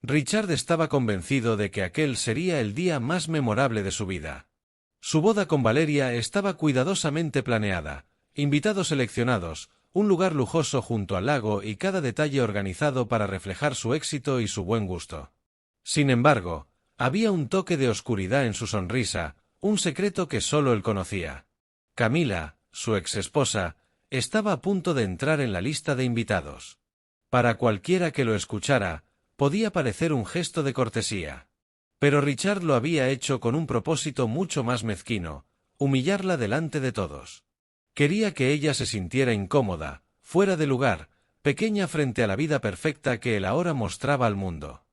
Richard estaba convencido de que aquel sería el día más memorable de su vida. Su boda con Valeria estaba cuidadosamente planeada, invitados seleccionados, un lugar lujoso junto al lago y cada detalle organizado para reflejar su éxito y su buen gusto. Sin embargo, había un toque de oscuridad en su sonrisa, un secreto que solo él conocía. Camila, su exesposa, estaba a punto de entrar en la lista de invitados. Para cualquiera que lo escuchara, podía parecer un gesto de cortesía. Pero Richard lo había hecho con un propósito mucho más mezquino: humillarla delante de todos. Quería que ella se sintiera incómoda, fuera de lugar, pequeña frente a la vida perfecta que él ahora mostraba al mundo.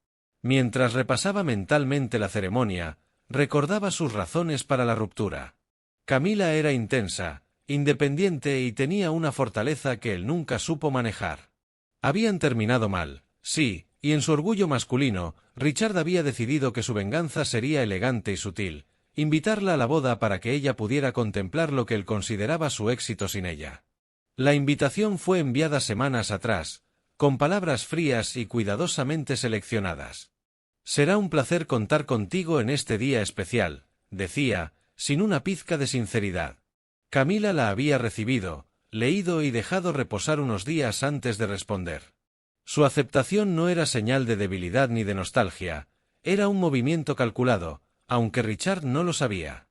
Mientras repasaba mentalmente la ceremonia, recordaba sus razones para la ruptura. Camila era intensa, independiente y tenía una fortaleza que él nunca supo manejar. Habían terminado mal, sí, y en su orgullo masculino, Richard había decidido que su venganza sería elegante y sutil: invitarla a la boda para que ella pudiera contemplar lo que él consideraba su éxito sin ella. La invitación fue enviada semanas atrás, con palabras frías y cuidadosamente seleccionadas. «Será un placer contar contigo en este día especial», decía, sin una pizca de sinceridad. Camila la había recibido, leído y dejado reposar unos días antes de responder. Su aceptación no era señal de debilidad ni de nostalgia, era un movimiento calculado, aunque Richard no lo sabía.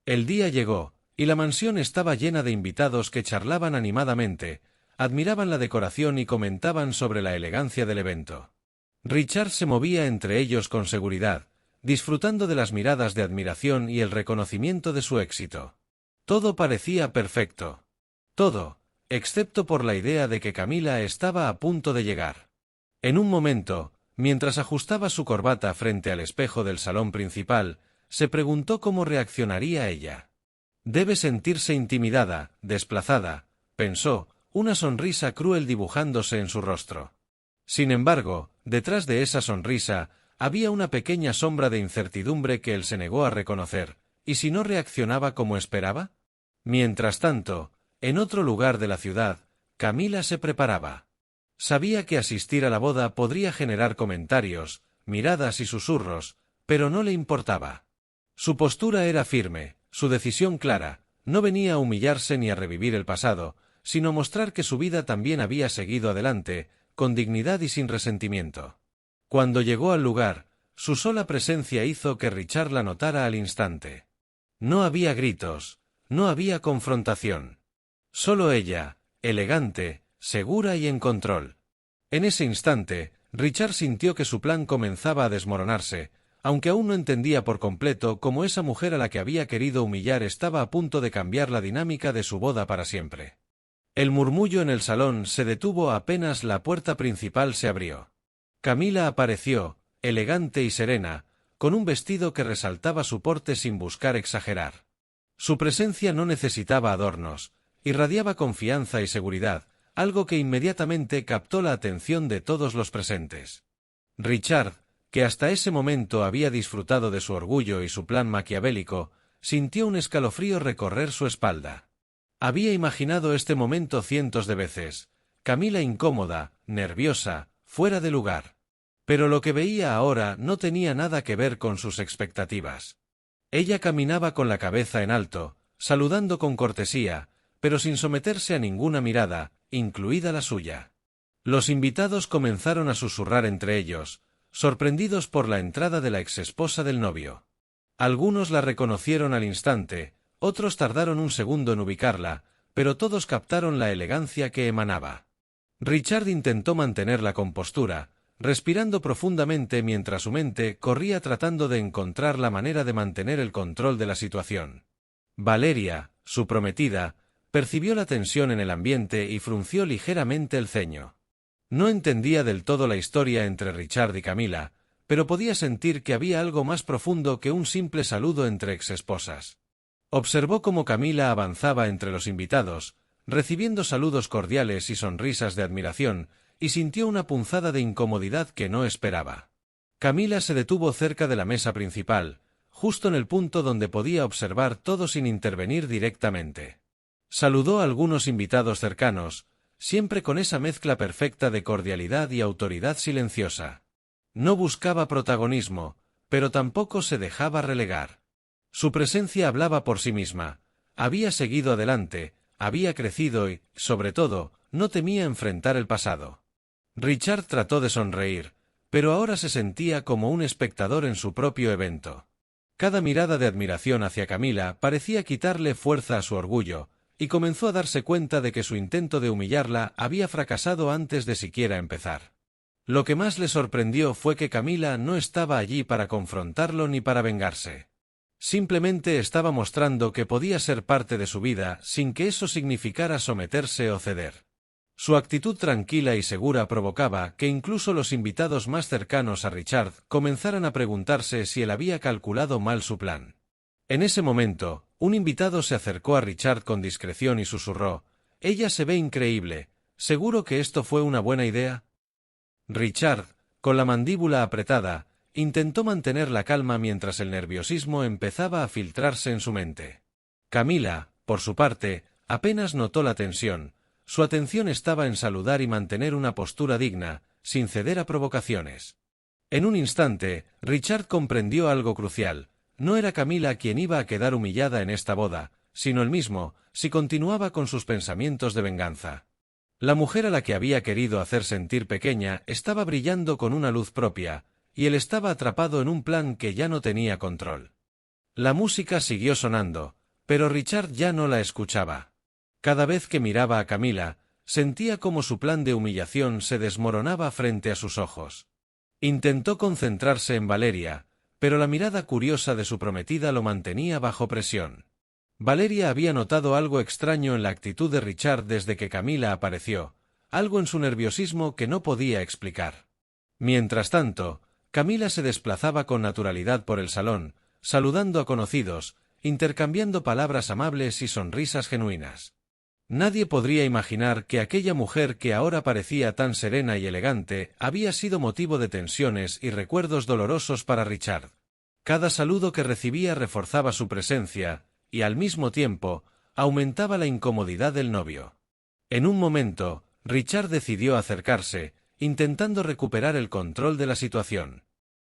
El día llegó, y la mansión estaba llena de invitados que charlaban animadamente, admiraban la decoración y comentaban sobre la elegancia del evento. Richard se movía entre ellos con seguridad, disfrutando de las miradas de admiración y el reconocimiento de su éxito. Todo parecía perfecto. Todo, excepto por la idea de que Camila estaba a punto de llegar. En un momento, mientras ajustaba su corbata frente al espejo del salón principal, se preguntó cómo reaccionaría ella. Debe sentirse intimidada, desplazada, pensó, una sonrisa cruel dibujándose en su rostro. Sin embargo, detrás de esa sonrisa, había una pequeña sombra de incertidumbre que él se negó a reconocer. ¿Y si no reaccionaba como esperaba? Mientras tanto, en otro lugar de la ciudad, Camila se preparaba. Sabía que asistir a la boda podría generar comentarios, miradas y susurros, pero no le importaba. Su postura era firme, su decisión clara: no venía a humillarse ni a revivir el pasado, sino mostrar que su vida también había seguido adelante, con dignidad y sin resentimiento. Cuando llegó al lugar, su sola presencia hizo que Richard la notara al instante. No había gritos, no había confrontación. Solo ella, elegante, segura y en control. En ese instante, Richard sintió que su plan comenzaba a desmoronarse, aunque aún no entendía por completo cómo esa mujer a la que había querido humillar estaba a punto de cambiar la dinámica de su boda para siempre. El murmullo en el salón se detuvo apenas la puerta principal se abrió. Camila apareció, elegante y serena, con un vestido que resaltaba su porte sin buscar exagerar. Su presencia no necesitaba adornos, irradiaba confianza y seguridad, algo que inmediatamente captó la atención de todos los presentes. Richard, que hasta ese momento había disfrutado de su orgullo y su plan maquiavélico, sintió un escalofrío recorrer su espalda. Había imaginado este momento cientos de veces: Camila incómoda, nerviosa, fuera de lugar. Pero lo que veía ahora no tenía nada que ver con sus expectativas. Ella caminaba con la cabeza en alto, saludando con cortesía, pero sin someterse a ninguna mirada, incluida la suya. Los invitados comenzaron a susurrar entre ellos, sorprendidos por la entrada de la exesposa del novio. Algunos la reconocieron al instante, otros tardaron un segundo en ubicarla, pero todos captaron la elegancia que emanaba. Richard intentó mantener la compostura, respirando profundamente mientras su mente corría tratando de encontrar la manera de mantener el control de la situación. Valeria, su prometida, percibió la tensión en el ambiente y frunció ligeramente el ceño. No entendía del todo la historia entre Richard y Camila, pero podía sentir que había algo más profundo que un simple saludo entre exesposas. Observó cómo Camila avanzaba entre los invitados, recibiendo saludos cordiales y sonrisas de admiración, y sintió una punzada de incomodidad que no esperaba. Camila se detuvo cerca de la mesa principal, justo en el punto donde podía observar todo sin intervenir directamente. Saludó a algunos invitados cercanos, siempre con esa mezcla perfecta de cordialidad y autoridad silenciosa. No buscaba protagonismo, pero tampoco se dejaba relegar. Su presencia hablaba por sí misma. Había seguido adelante, había crecido y, sobre todo, no temía enfrentar el pasado. Richard trató de sonreír, pero ahora se sentía como un espectador en su propio evento. Cada mirada de admiración hacia Camila parecía quitarle fuerza a su orgullo, y comenzó a darse cuenta de que su intento de humillarla había fracasado antes de siquiera empezar. Lo que más le sorprendió fue que Camila no estaba allí para confrontarlo ni para vengarse. Simplemente estaba mostrando que podía ser parte de su vida sin que eso significara someterse o ceder. Su actitud tranquila y segura provocaba que incluso los invitados más cercanos a Richard comenzaran a preguntarse si él había calculado mal su plan. En ese momento, un invitado se acercó a Richard con discreción y susurró: «Ella se ve increíble. ¿Seguro que esto fue una buena idea?» Richard, con la mandíbula apretada, intentó mantener la calma mientras el nerviosismo empezaba a filtrarse en su mente. Camila, por su parte, apenas notó la tensión. Su atención estaba en saludar y mantener una postura digna, sin ceder a provocaciones. En un instante, Richard comprendió algo crucial. No era Camila quien iba a quedar humillada en esta boda, sino él mismo, si continuaba con sus pensamientos de venganza. La mujer a la que había querido hacer sentir pequeña estaba brillando con una luz propia, y él estaba atrapado en un plan que ya no tenía control. La música siguió sonando, pero Richard ya no la escuchaba. Cada vez que miraba a Camila, sentía como su plan de humillación se desmoronaba frente a sus ojos. Intentó concentrarse en Valeria, pero la mirada curiosa de su prometida lo mantenía bajo presión. Valeria había notado algo extraño en la actitud de Richard desde que Camila apareció, algo en su nerviosismo que no podía explicar. Mientras tanto, Camila se desplazaba con naturalidad por el salón, saludando a conocidos, intercambiando palabras amables y sonrisas genuinas. Nadie podría imaginar que aquella mujer que ahora parecía tan serena y elegante había sido motivo de tensiones y recuerdos dolorosos para Richard. Cada saludo que recibía reforzaba su presencia, y al mismo tiempo, aumentaba la incomodidad del novio. En un momento, Richard decidió acercarse, intentando recuperar el control de la situación.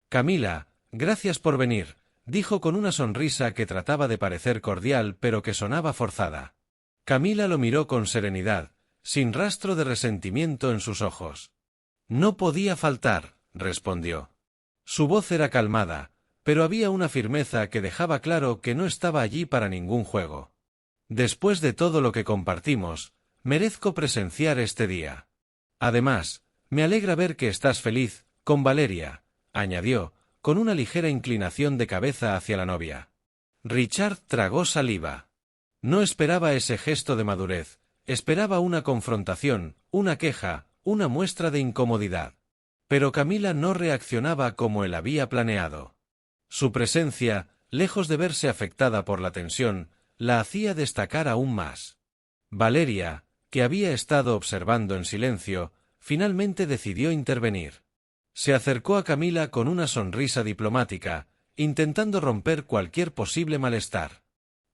«Camila, gracias por venir», dijo con una sonrisa que trataba de parecer cordial pero que sonaba forzada. Camila lo miró con serenidad, sin rastro de resentimiento en sus ojos. «No podía faltar», respondió. Su voz era calmada, pero había una firmeza que dejaba claro que no estaba allí para ningún juego. «Después de todo lo que compartimos, merezco presenciar este día. Además, me alegra ver que estás feliz, con Valeria», añadió, con una ligera inclinación de cabeza hacia la novia. Richard tragó saliva. No esperaba ese gesto de madurez, esperaba una confrontación, una queja, una muestra de incomodidad. Pero Camila no reaccionaba como él había planeado. Su presencia, lejos de verse afectada por la tensión, la hacía destacar aún más. Valeria, que había estado observando en silencio, finalmente decidió intervenir. Se acercó a Camila con una sonrisa diplomática, intentando romper cualquier posible malestar.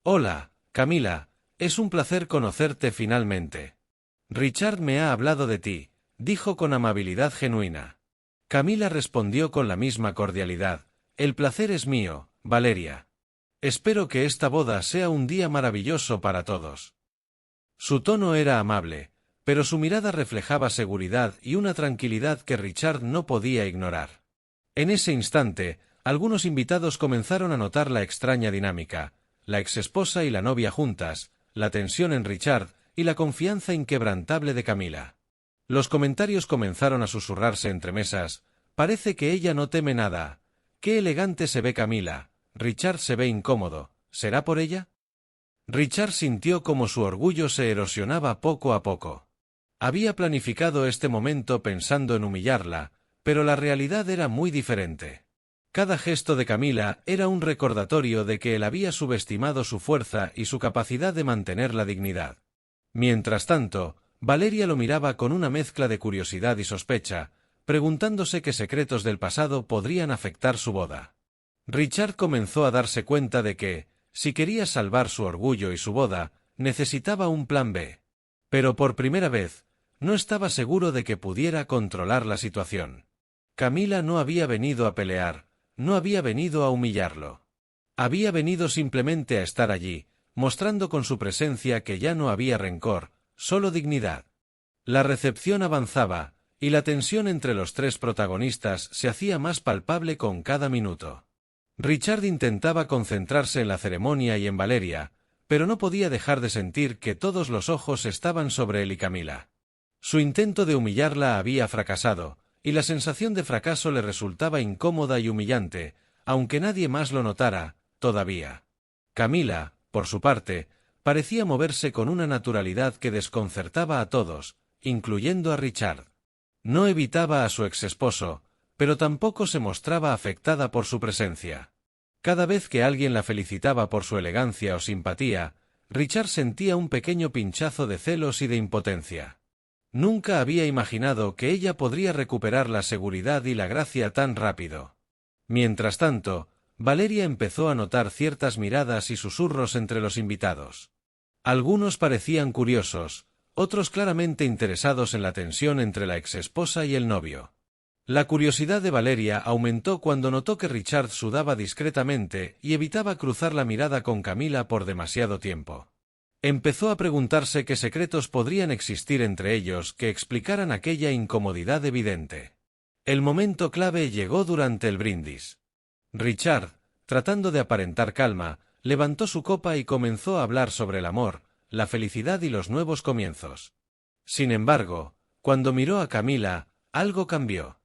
«Hola, Camila, es un placer conocerte finalmente. Richard me ha hablado de ti», dijo con amabilidad genuina. Camila respondió con la misma cordialidad: «El placer es mío, Valeria. Espero que esta boda sea un día maravilloso para todos». Su tono era amable, pero su mirada reflejaba seguridad y una tranquilidad que Richard no podía ignorar. En ese instante, algunos invitados comenzaron a notar la extraña dinámica, la exesposa y la novia juntas, la tensión en Richard y la confianza inquebrantable de Camila. Los comentarios comenzaron a susurrarse entre mesas: «Parece que ella no teme nada. Qué elegante se ve Camila. Richard se ve incómodo. ¿Será por ella?». Richard sintió como su orgullo se erosionaba poco a poco. Había planificado este momento pensando en humillarla, pero la realidad era muy diferente. Cada gesto de Camila era un recordatorio de que él había subestimado su fuerza y su capacidad de mantener la dignidad. Mientras tanto, Valeria lo miraba con una mezcla de curiosidad y sospecha, preguntándose qué secretos del pasado podrían afectar su boda. Richard comenzó a darse cuenta de que, si quería salvar su orgullo y su boda, necesitaba un plan B. Pero por primera vez, no estaba seguro de que pudiera controlar la situación. Camila no había venido a pelear, no había venido a humillarlo. Había venido simplemente a estar allí, mostrando con su presencia que ya no había rencor, solo dignidad. La recepción avanzaba, y la tensión entre los tres protagonistas se hacía más palpable con cada minuto. Richard intentaba concentrarse en la ceremonia y en Valeria, pero no podía dejar de sentir que todos los ojos estaban sobre él y Camila. Su intento de humillarla había fracasado, y la sensación de fracaso le resultaba incómoda y humillante, aunque nadie más lo notara, todavía. Camila, por su parte, parecía moverse con una naturalidad que desconcertaba a todos, incluyendo a Richard. No evitaba a su exesposo, pero tampoco se mostraba afectada por su presencia. Cada vez que alguien la felicitaba por su elegancia o simpatía, Richard sentía un pequeño pinchazo de celos y de impotencia. Nunca había imaginado que ella podría recuperar la seguridad y la gracia tan rápido. Mientras tanto, Valeria empezó a notar ciertas miradas y susurros entre los invitados. Algunos parecían curiosos, otros claramente interesados en la tensión entre la exesposa y el novio. La curiosidad de Valeria aumentó cuando notó que Richard sudaba discretamente y evitaba cruzar la mirada con Camila por demasiado tiempo. Empezó a preguntarse qué secretos podrían existir entre ellos que explicaran aquella incomodidad evidente. El momento clave llegó durante el brindis. Richard, tratando de aparentar calma, levantó su copa y comenzó a hablar sobre el amor, la felicidad y los nuevos comienzos. Sin embargo, cuando miró a Camila, algo cambió.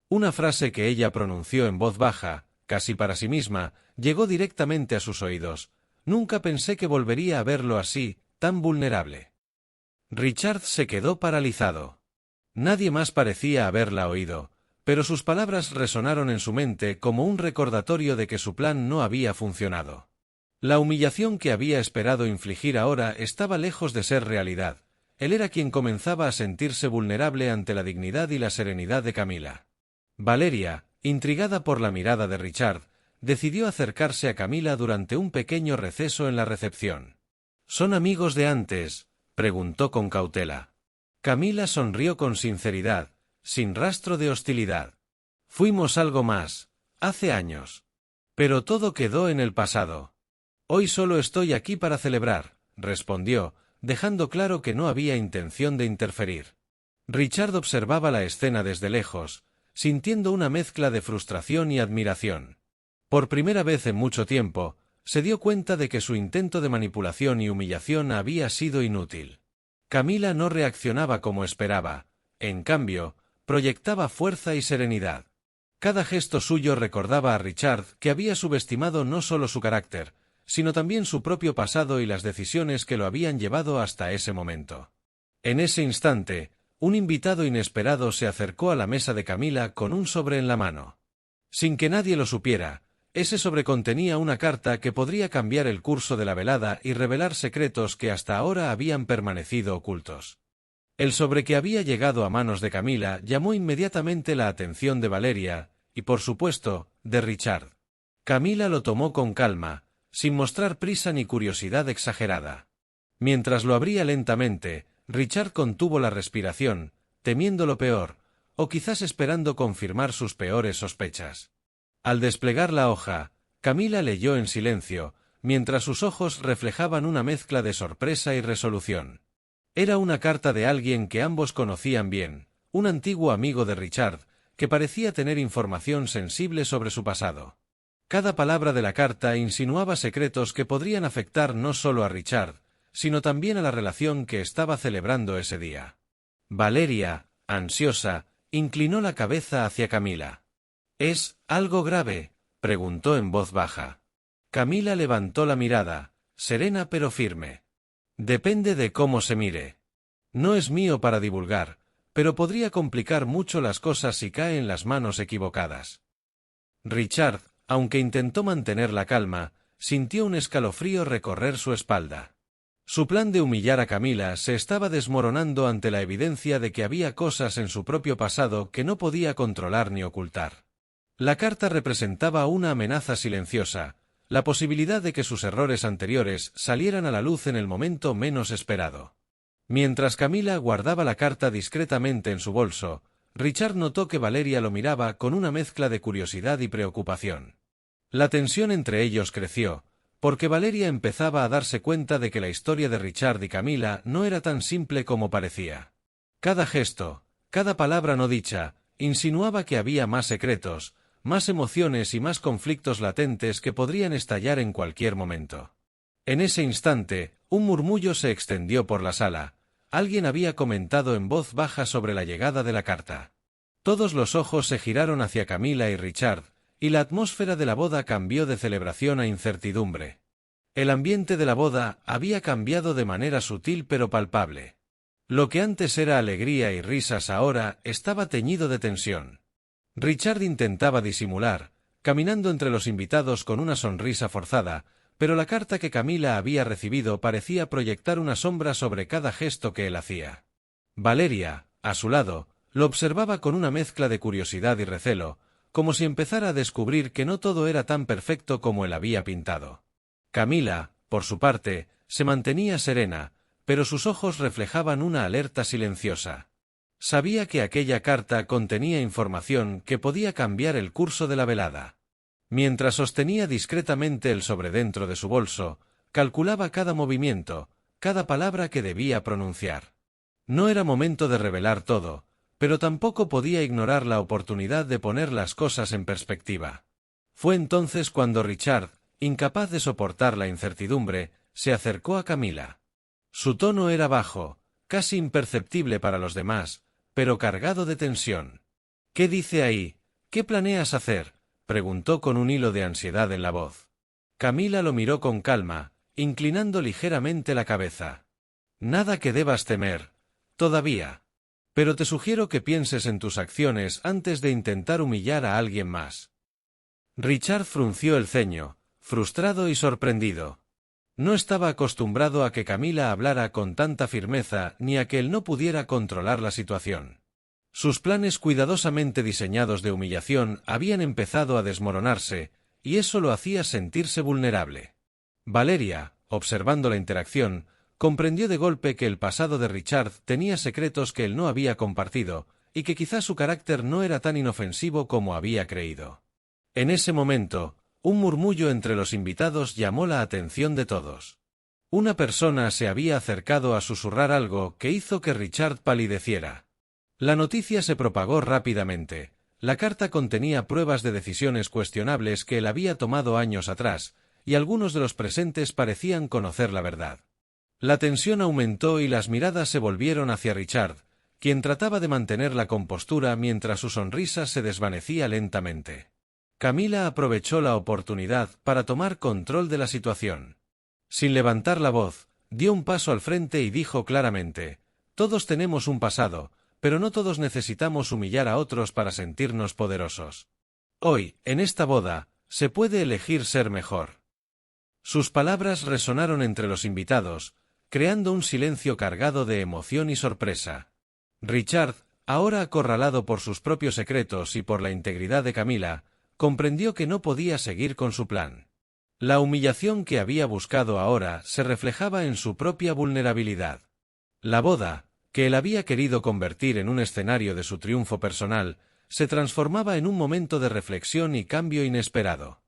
Una frase que ella pronunció en voz baja, casi para sí misma, llegó directamente a sus oídos. Nunca pensé que volvería a verlo así, tan vulnerable. Richard se quedó paralizado. Nadie más parecía haberla oído, pero sus palabras resonaron en su mente como un recordatorio de que su plan no había funcionado. La humillación que había esperado infligir ahora estaba lejos de ser realidad. Él era quien comenzaba a sentirse vulnerable ante la dignidad y la serenidad de Camila. Valeria, intrigada por la mirada de Richard, decidió acercarse a Camila durante un pequeño receso en la recepción. ¿Son amigos de antes?, preguntó con cautela. Camila sonrió con sinceridad, sin rastro de hostilidad. Fuimos algo más, hace años. Pero todo quedó en el pasado. Hoy solo estoy aquí para celebrar, respondió, dejando claro que no había intención de interferir. Richard observaba la escena desde lejos, sintiendo una mezcla de frustración y admiración. Por primera vez en mucho tiempo, se dio cuenta de que su intento de manipulación y humillación había sido inútil. Camila no reaccionaba como esperaba, en cambio, proyectaba fuerza y serenidad. Cada gesto suyo recordaba a Richard que había subestimado no solo su carácter, sino también su propio pasado y las decisiones que lo habían llevado hasta ese momento. En ese instante, un invitado inesperado se acercó a la mesa de Camila con un sobre en la mano. Sin que nadie lo supiera, ese sobre contenía una carta que podría cambiar el curso de la velada y revelar secretos que hasta ahora habían permanecido ocultos. El sobre que había llegado a manos de Camila llamó inmediatamente la atención de Valeria, y por supuesto, de Richard. Camila lo tomó con calma, sin mostrar prisa ni curiosidad exagerada. Mientras lo abría lentamente, Richard contuvo la respiración, temiendo lo peor, o quizás esperando confirmar sus peores sospechas. Al desplegar la hoja, Camila leyó en silencio, mientras sus ojos reflejaban una mezcla de sorpresa y resolución. Era una carta de alguien que ambos conocían bien, un antiguo amigo de Richard, que parecía tener información sensible sobre su pasado. Cada palabra de la carta insinuaba secretos que podrían afectar no solo a Richard, sino también a la relación que estaba celebrando ese día. Valeria, ansiosa, inclinó la cabeza hacia Camila. ¿Es algo grave?, preguntó en voz baja. Camila levantó la mirada, serena pero firme. Depende de cómo se mire. No es mío para divulgar, pero podría complicar mucho las cosas si cae en las manos equivocadas. Richard, aunque intentó mantener la calma, sintió un escalofrío recorrer su espalda. Su plan de humillar a Camila se estaba desmoronando ante la evidencia de que había cosas en su propio pasado que no podía controlar ni ocultar. La carta representaba una amenaza silenciosa, la posibilidad de que sus errores anteriores salieran a la luz en el momento menos esperado. Mientras Camila guardaba la carta discretamente en su bolso, Richard notó que Valeria lo miraba con una mezcla de curiosidad y preocupación. La tensión entre ellos creció, porque Valeria empezaba a darse cuenta de que la historia de Richard y Camila no era tan simple como parecía. Cada gesto, cada palabra no dicha, insinuaba que había más secretos, más emociones y más conflictos latentes que podrían estallar en cualquier momento. En ese instante, un murmullo se extendió por la sala. Alguien había comentado en voz baja sobre la llegada de la carta. Todos los ojos se giraron hacia Camila y Richard, y la atmósfera de la boda cambió de celebración a incertidumbre. El ambiente de la boda había cambiado de manera sutil pero palpable. Lo que antes era alegría y risas ahora estaba teñido de tensión. Richard intentaba disimular, caminando entre los invitados con una sonrisa forzada, pero la carta que Camila había recibido parecía proyectar una sombra sobre cada gesto que él hacía. Valeria, a su lado, lo observaba con una mezcla de curiosidad y recelo, como si empezara a descubrir que no todo era tan perfecto como él había pintado. Camila, por su parte, se mantenía serena, pero sus ojos reflejaban una alerta silenciosa. Sabía que aquella carta contenía información que podía cambiar el curso de la velada. Mientras sostenía discretamente el sobre dentro de su bolso, calculaba cada movimiento, cada palabra que debía pronunciar. No era momento de revelar todo, pero tampoco podía ignorar la oportunidad de poner las cosas en perspectiva. Fue entonces cuando Richard, incapaz de soportar la incertidumbre, se acercó a Camila. Su tono era bajo, casi imperceptible para los demás, pero cargado de tensión. «¿Qué dice ahí? ¿Qué planeas hacer?», preguntó con un hilo de ansiedad en la voz. Camila lo miró con calma, inclinando ligeramente la cabeza. «Nada que debas temer, todavía. Pero te sugiero que pienses en tus acciones antes de intentar humillar a alguien más». Richard frunció el ceño, frustrado y sorprendido. No estaba acostumbrado a que Camila hablara con tanta firmeza ni a que él no pudiera controlar la situación. Sus planes cuidadosamente diseñados de humillación habían empezado a desmoronarse, y eso lo hacía sentirse vulnerable. Valeria, observando la interacción, comprendió de golpe que el pasado de Richard tenía secretos que él no había compartido, y que quizás su carácter no era tan inofensivo como había creído. En ese momento, un murmullo entre los invitados llamó la atención de todos. Una persona se había acercado a susurrar algo que hizo que Richard palideciera. La noticia se propagó rápidamente. La carta contenía pruebas de decisiones cuestionables que él había tomado años atrás, y algunos de los presentes parecían conocer la verdad. La tensión aumentó y las miradas se volvieron hacia Richard, quien trataba de mantener la compostura mientras su sonrisa se desvanecía lentamente. Camila aprovechó la oportunidad para tomar control de la situación. Sin levantar la voz, dio un paso al frente y dijo claramente: «Todos tenemos un pasado, pero no todos necesitamos humillar a otros para sentirnos poderosos. Hoy, en esta boda, se puede elegir ser mejor». Sus palabras resonaron entre los invitados, creando un silencio cargado de emoción y sorpresa. Richard, ahora acorralado por sus propios secretos y por la integridad de Camila, comprendió que no podía seguir con su plan. La humillación que había buscado ahora se reflejaba en su propia vulnerabilidad. La boda, que él había querido convertir en un escenario de su triunfo personal, se transformaba en un momento de reflexión y cambio inesperado.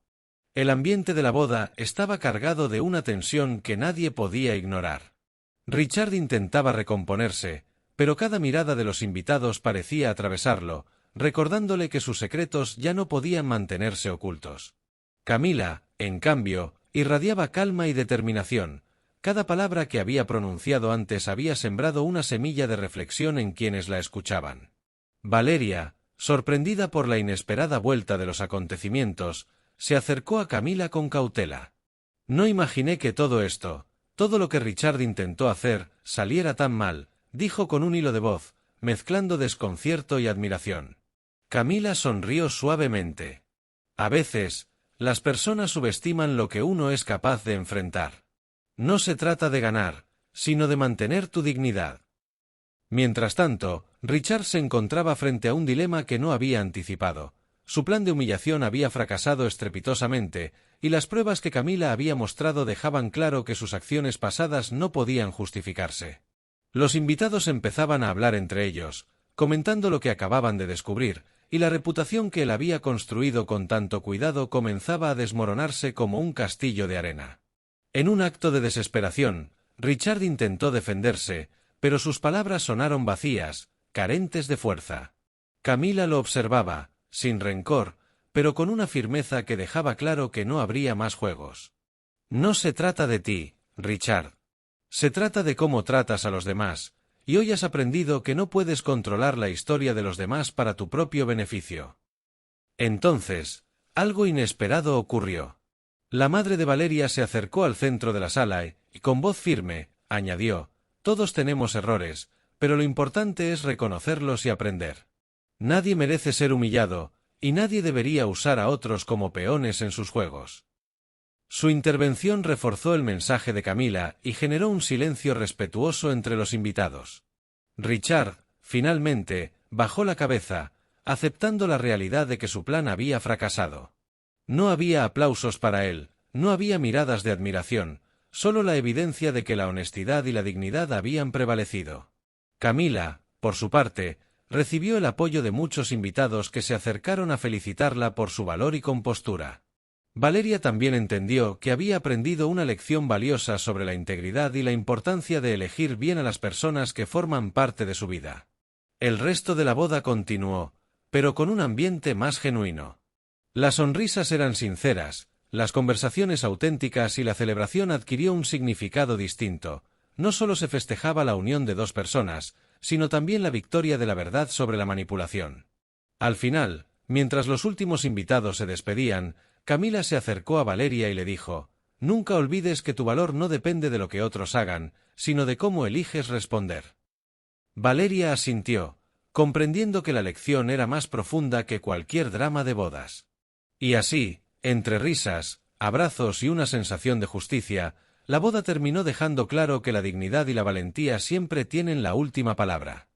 El ambiente de la boda estaba cargado de una tensión que nadie podía ignorar. Richard intentaba recomponerse, pero cada mirada de los invitados parecía atravesarlo, recordándole que sus secretos ya no podían mantenerse ocultos. Camila, en cambio, irradiaba calma y determinación. Cada palabra que había pronunciado antes había sembrado una semilla de reflexión en quienes la escuchaban. Valeria, sorprendida por la inesperada vuelta de los acontecimientos, se acercó a Camila con cautela. «No imaginé que todo esto, todo lo que Richard intentó hacer, saliera tan mal», dijo con un hilo de voz, mezclando desconcierto y admiración. Camila sonrió suavemente. «A veces, las personas subestiman lo que uno es capaz de enfrentar. No se trata de ganar, sino de mantener tu dignidad». Mientras tanto, Richard se encontraba frente a un dilema que no había anticipado. Su plan de humillación había fracasado estrepitosamente, y las pruebas que Camila había mostrado dejaban claro que sus acciones pasadas no podían justificarse. Los invitados empezaban a hablar entre ellos, comentando lo que acababan de descubrir, y la reputación que él había construido con tanto cuidado comenzaba a desmoronarse como un castillo de arena. En un acto de desesperación, Richard intentó defenderse, pero sus palabras sonaron vacías, carentes de fuerza. Camila lo observaba, sin rencor, pero con una firmeza que dejaba claro que no habría más juegos. No se trata de ti, Richard. Se trata de cómo tratas a los demás, y hoy has aprendido que no puedes controlar la historia de los demás para tu propio beneficio. Entonces, algo inesperado ocurrió. La madre de Valeria se acercó al centro de la sala y, con voz firme, añadió: «Todos tenemos errores, pero lo importante es reconocerlos y aprender. Nadie merece ser humillado, y nadie debería usar a otros como peones en sus juegos». Su intervención reforzó el mensaje de Camila y generó un silencio respetuoso entre los invitados. Richard, finalmente, bajó la cabeza, aceptando la realidad de que su plan había fracasado. No había aplausos para él, no había miradas de admiración, solo la evidencia de que la honestidad y la dignidad habían prevalecido. Camila, por su parte, recibió el apoyo de muchos invitados que se acercaron a felicitarla por su valor y compostura. Valeria también entendió que había aprendido una lección valiosa sobre la integridad y la importancia de elegir bien a las personas que forman parte de su vida. El resto de la boda continuó, pero con un ambiente más genuino. Las sonrisas eran sinceras, las conversaciones auténticas y la celebración adquirió un significado distinto. No solo se festejaba la unión de dos personas, sino también la victoria de la verdad sobre la manipulación. Al final, mientras los últimos invitados se despedían, Camila se acercó a Valeria y le dijo: «Nunca olvides que tu valor no depende de lo que otros hagan, sino de cómo eliges responder». Valeria asintió, comprendiendo que la lección era más profunda que cualquier drama de bodas. Y así, entre risas, abrazos y una sensación de justicia, la boda terminó dejando claro que la dignidad y la valentía siempre tienen la última palabra.